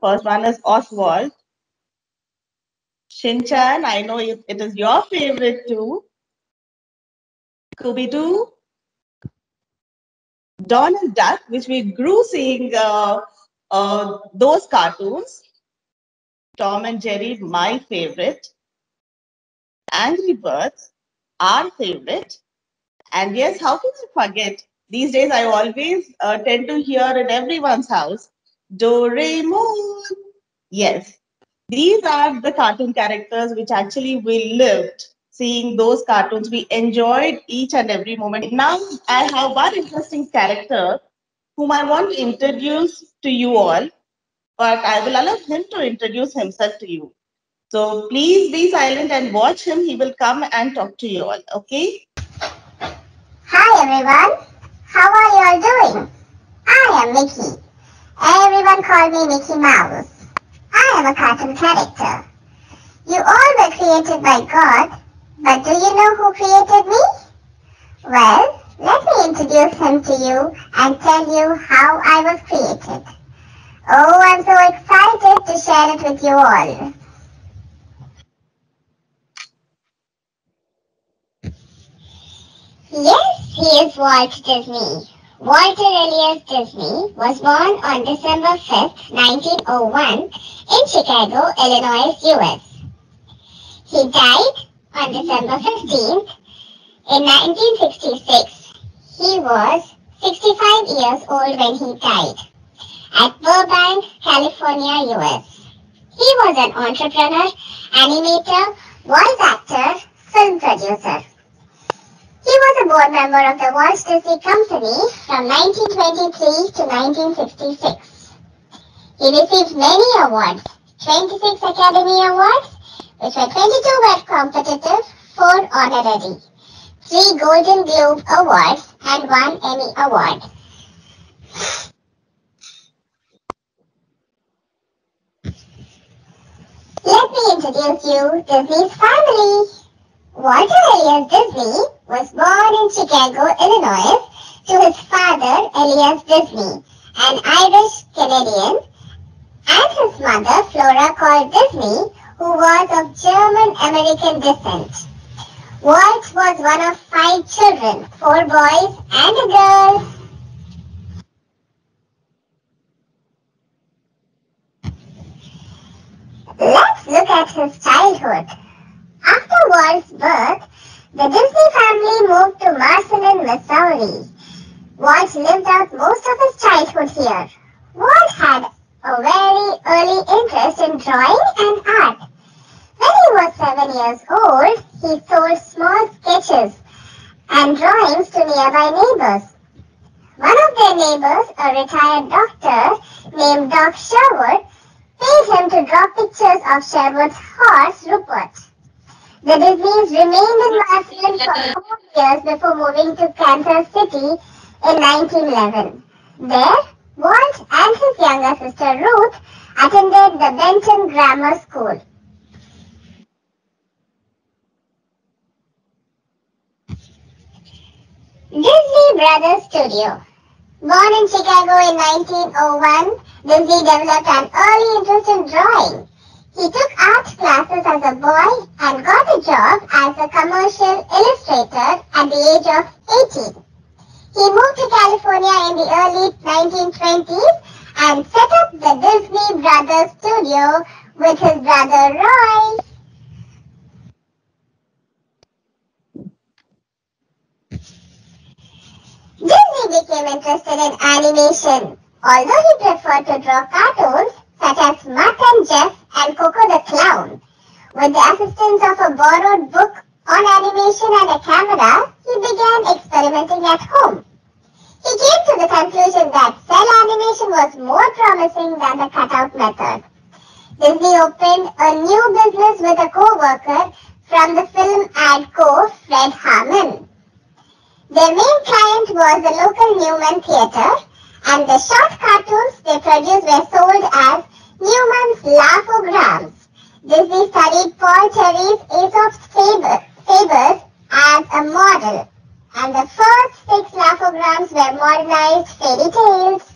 First one is Oswald. Shinchan, I know it is your favorite too. Scooby-Doo. Donald Duck, which we grew seeing those cartoons. Tom and Jerry, my favorite. Angry Birds, our favorite. And yes, how can I forget? These days, I always tend to hear in everyone's house, Doraemon. Yes, these are the cartoon characters which actually we lived seeing those cartoons. We enjoyed each and every moment. Now, I have one interesting character whom I want to introduce to you all, but I will allow him to introduce himself to you. So please be silent and watch him. He will come and talk to you all. Okay? Hi everyone. How are you all doing? I am Mickey. Everyone call me Mickey Mouse. I am a cartoon character. You all were created by God, but do you know who created me? Well, let me introduce him to you and tell you how I was created. Oh, I'm so excited to share it with you all. Yes, he is Walt Disney. Walter Elias Disney was born on December 5th, 1901 in Chicago, Illinois, US. He died on December 15th. In 1966, he was 65 years old when he died at Burbank, California, US. He was an entrepreneur, animator, voice actor, film producer. He was a board member of the Walt Disney Company from 1923 to 1966. He received many awards, 26 Academy Awards, which were 22 were competitive, 4 honorary, 3 Golden Globe Awards, and 1 Emmy Award. Let me introduce you Disney's family. Walter Elias Disney was born in Chicago, Illinois, to his father, Elias Disney, an Irish Canadian, and his mother, Flora Cole Disney, who was of German American descent. Walt was one of 5 children, 4 boys and a girl. Let's look at his childhood. After Walt's birth, the Disney family moved to Marceline, Missouri. Walt lived out most of his childhood here. Walt had a very early interest in drawing and art. When he was 7 years old, he sold small sketches and drawings to nearby neighbors. One of their neighbors, a retired doctor named Doc Sherwood, paid him to draw pictures of Sherwood's horse, Rupert. The Disneys remained in Marceline for 4 years before moving to Kansas City in 1911. There, Walt and his younger sister Ruth attended the Benton Grammar School. Disney Brothers Studio. Born in Chicago in 1901, Disney developed an early interest in drawing. He took art classes as a boy and got a job as a commercial illustrator at the age of 18. He moved to California in the early 1920s and set up the Disney Brothers Studio with his brother Roy. Disney became interested in animation, although he preferred to draw cartoons such as Mutt and Jeff and Coco the Clown. With the assistance of a borrowed book on animation and a camera, he began experimenting at home. He came to the conclusion that cell animation was more promising than the cutout method. Disney opened a new business with a co-worker from the film ad co, Fred Harmon. Their main client was the local Newman Theatre, and the short cartoons they produced were sold as Newman's Laughograms. Disney studied Paul Terry's Aesop's Fables as a model, and the first 6 Laughograms were modernized fairy tales.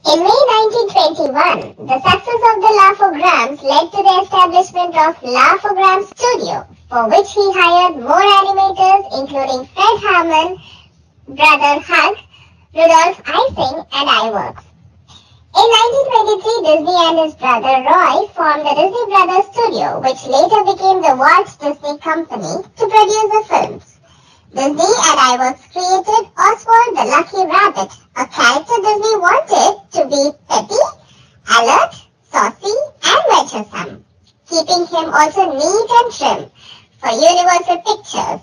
In May 1921, the success of the Laugh-O-Grams led to the establishment of Laugh-O-Gram Studio, for which he hired more animators including Fred Harmon, brother Hug, Rudolph Ising, and iWorks. In 1923, Disney and his brother Roy formed the Disney Brothers Studio, which later became the Walt Disney Company, to produce the films. Disney and iWorks created Oswald the Lucky Rabbit, a character Disney wanted to be petty, alert, saucy, and venturesome, keeping him also neat and trim for Universal Pictures.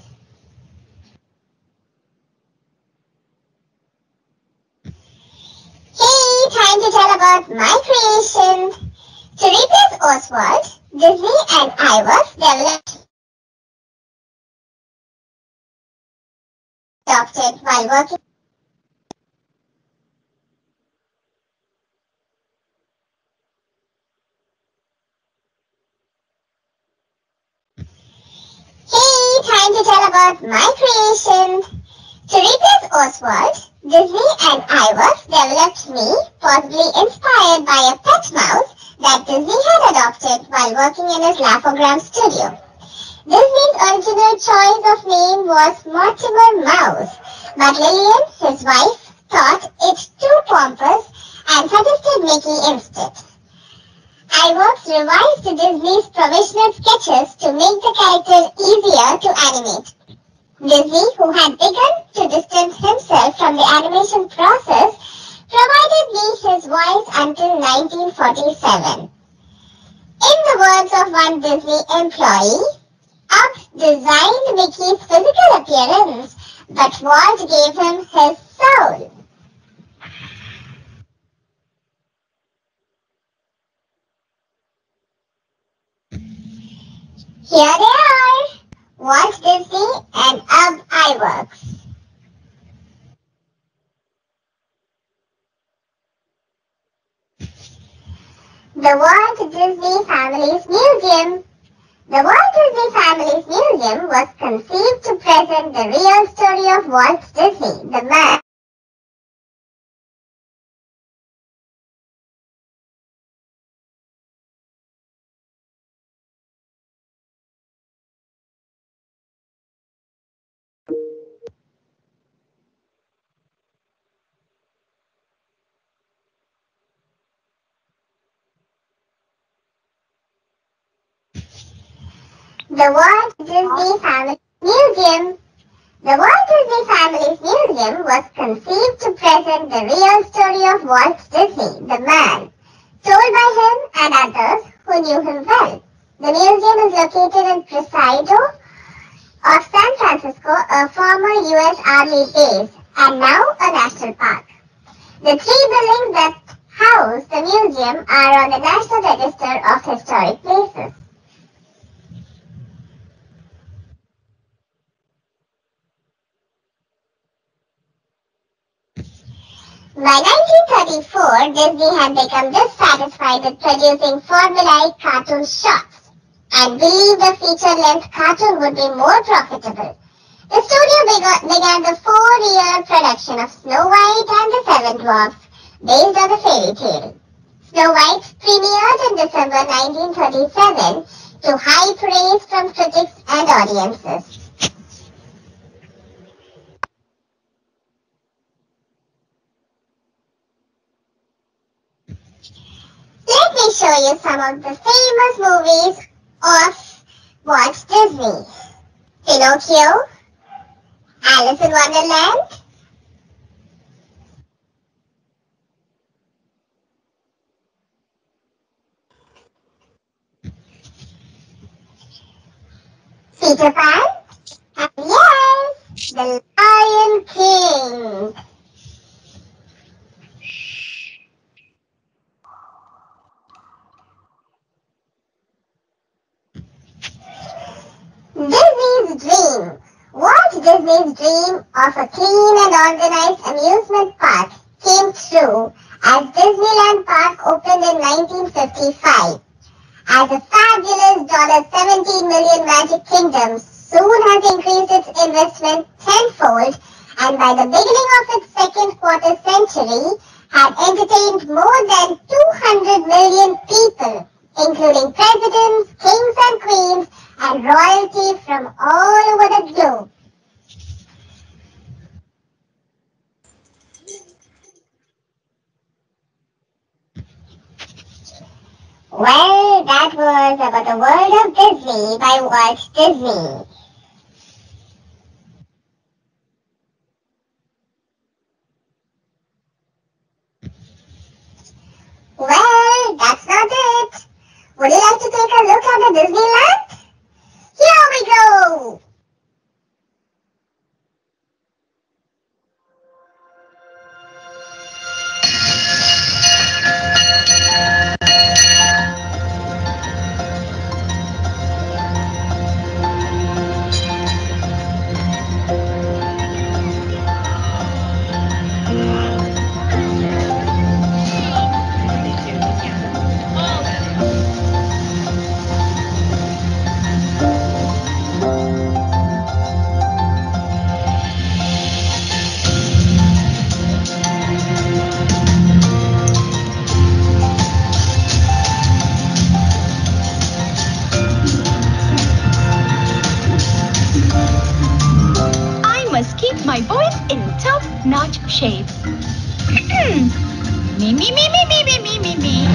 Hey, time to tell about my creation. To replace Oswald, Disney and iWorks developed adopted while working. Hey, time to tell about my creation. To replace Oswald, Disney and iWorks developed me, possibly inspired by a pet mouse that Disney had adopted while working in his Laugh-O-Gram studio. Disney's original choice of name was Mortimer Mouse, but Lillian, his wife, thought it too pompous and suggested Mickey instead. iWorks revised Disney's provisional sketches to make the character easier to animate. Disney, who had begun to distance himself from the animation process, provided me his voice until 1947. In the words of one Disney employee, Up designed Mickey's physical appearance, but Walt gave him his soul. Here they are, Walt Disney and iWorks. The Walt Disney Family's Museum. The Walt Disney Family's Museum was conceived to present the real story of Walt Disney, the man The Walt Disney Family Museum. The Walt Disney Family's Museum was conceived to present the real story of Walt Disney, the man, told by him and others who knew him well. The museum is located in Presidio of San Francisco, a former U.S. Army base and now a national park. The three buildings that house the museum are on the National Register of Historic Places. By 1934, Disney had become dissatisfied with producing formulaic cartoon shorts and believed a feature-length cartoon would be more profitable. The studio began the 4-year production of Snow White and the Seven Dwarfs, based on the fairy tale. Snow White premiered in December 1937 to high praise from critics and audiences. Let me show you some of the famous movies of Walt Disney. Pinocchio, Alice in Wonderland, Peter Pan, and yes, The Lion King. Disney's dream. Walt Disney's dream of a clean and organized amusement park came true as Disneyland Park opened in 1955. As a fabulous $17 million Magic Kingdom soon has increased its investment tenfold, and by the beginning of its second quarter century had entertained more than 200 million people, including presidents, kings and queens, and royalty from all over the globe. Well, that was about the world of Disney by Walt Disney. Well, that's not it. Would you like to take a look at the Disneyland? Here we go! I must keep my voice in top-notch shape. Me, me, me, me, me, me, me, me, me.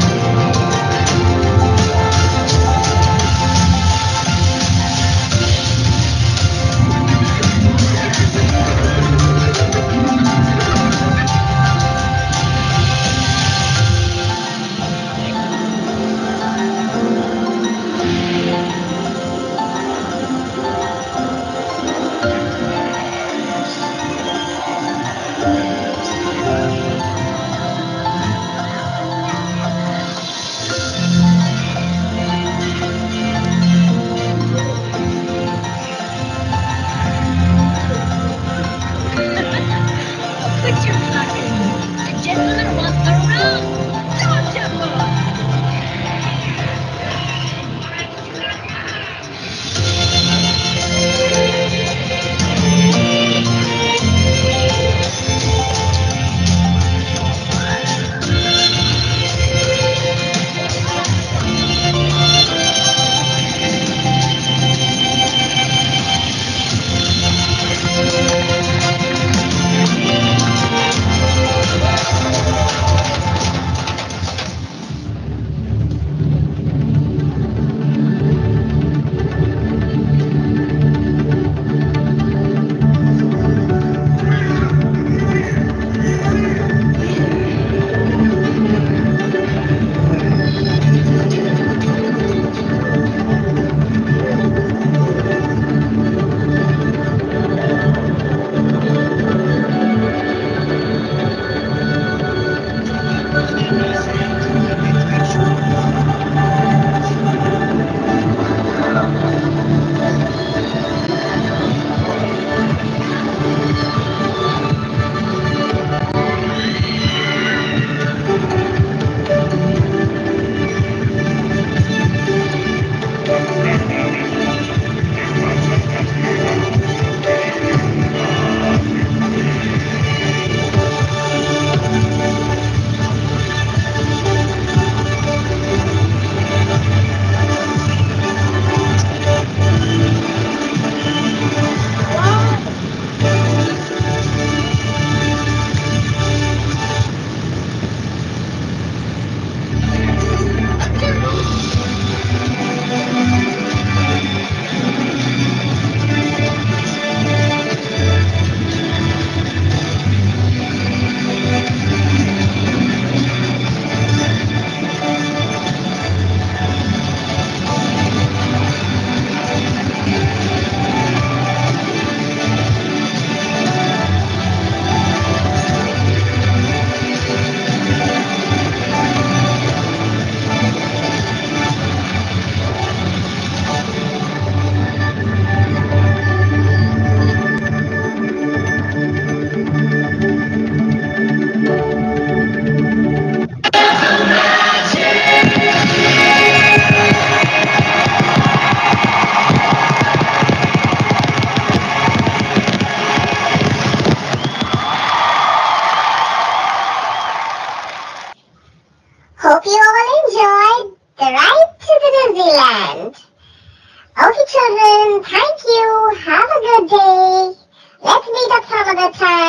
New Zealand. Okay, children, thank you. Have a good day. Let's meet up some other time.